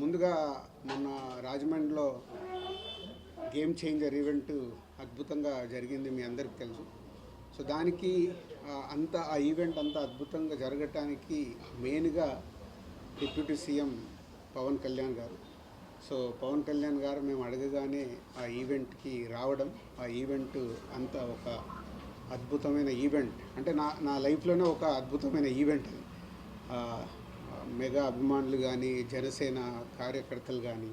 ముందుగా మొన్న రాజమండ్రిలో గేమ్ చేంజర్ ఈవెంట్ అద్భుతంగా జరిగింది, మీ అందరికీ తెలుసు. సో దానికి ఆ ఈవెంట్ అంతా అద్భుతంగా జరగటానికి మెయిన్గా డిప్యూటీ సీఎం పవన్ కళ్యాణ్ గారు. సో పవన్ కళ్యాణ్ గారు మేము అడగగానే ఆ ఈవెంట్కి రావడం, ఆ ఈవెంట్ అంతా ఒక అద్భుతమైన ఈవెంట్, అంటే నా లైఫ్లోనే ఒక అద్భుతమైన ఈవెంట్ అది. మెగా అభిమానులు కానీ, జనసేన కార్యకర్తలు కానీ,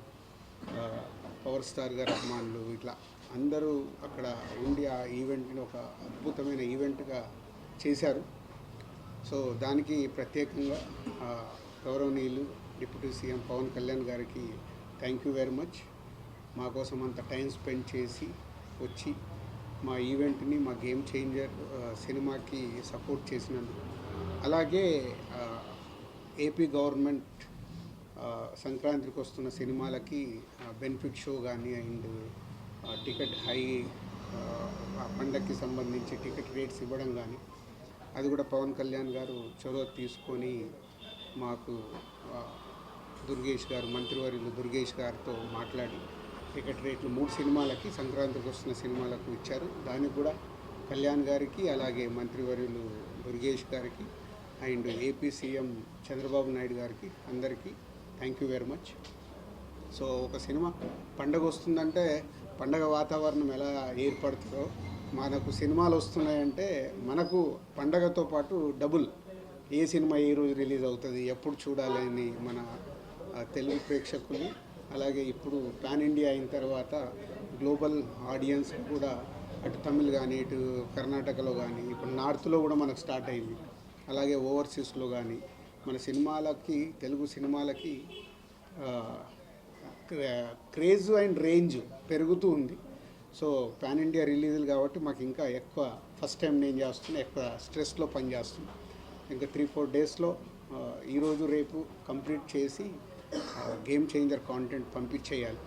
పవర్ స్టార్ గారి అభిమానులు, ఇట్లా అందరూ అక్కడ ఉండి ఆ ఈవెంట్ని ఒక అద్భుతమైన ఈవెంట్గా చేశారు. సో దానికి ప్రత్యేకంగా గౌరవనీయులు డిప్యూటీ సీఎం పవన్ కళ్యాణ్ గారికి థ్యాంక్ యూ వెరీ మచ్. మా కోసం అంత టైం స్పెండ్ చేసి వచ్చి మా ఈవెంట్ని, మా గేమ్ చేంజర్ సినిమాకి సపోర్ట్ చేసినందుకు. అలాగే ఏపీ గవర్నమెంట్ సంక్రాంతికి వస్తున్న సినిమాలకి బెనిఫిట్ షో కానీ అండ్ టికెట్ పండగకి సంబంధించి టికెట్ రేట్స్ ఇవ్వడం కానీ, అది కూడా పవన్ కళ్యాణ్ గారు చొరవ తీసుకొని మాకు దుర్గేష్ గారు, మంత్రివర్యులు దుర్గేష్ గారితో మాట్లాడి టికెట్ రేట్లు 3 సినిమాలకి, సంక్రాంతికి వస్తున్న సినిమాలకు ఇచ్చారు. దానికి కూడా కళ్యాణ్ గారికి, అలాగే మంత్రివర్యులు దుర్గేష్ గారికి and AP CM Chandrababu Naidu గారికి అందరికీ thank you very much. So ఒక సినిమా పండగ వస్తుందంటే పండగ వాతావరణం ఎలా ఏర్పడుతుందో, మనకు సినిమాలు వస్తున్నాయంటే మనకు పండగతో పాటు డబుల్, ఏ సినిమా ఏ రోజు రిలీజ్ అవుతుంది, ఎప్పుడు చూడాలని మన తెలుగు ప్రేక్షకులు, అలాగే ఇప్పుడు పాన్ ఇండియా అయిన తర్వాత గ్లోబల్ ఆడియన్స్ కూడా అటు తమిళ్ కానీ, ఇటు కర్ణాటకలో కానీ, ఇప్పుడు నార్త్లో కూడా మనకు స్టార్ట్ అయింది, అలాగే ఓవర్సీస్లో కానీ మన సినిమాలకి, తెలుగు సినిమాలకి క్రేజ్ అండ్ రేంజ్ పెరుగుతూ ఉంది. సో పాన్ ఇండియా రిలీజులు కాబట్టి మాకు ఇంకా ఎక్కువ, ఫస్ట్ టైం నేను చేస్తున్నా, ఎక్కువ స్ట్రెస్లో పనిచేస్తున్నాను. ఇంకా 3-4 డేస్లో ఈరోజు రేపు కంప్లీట్ చేసి గేమ్ చేంజర్ కాంటెంట్ పంపించేయాలి.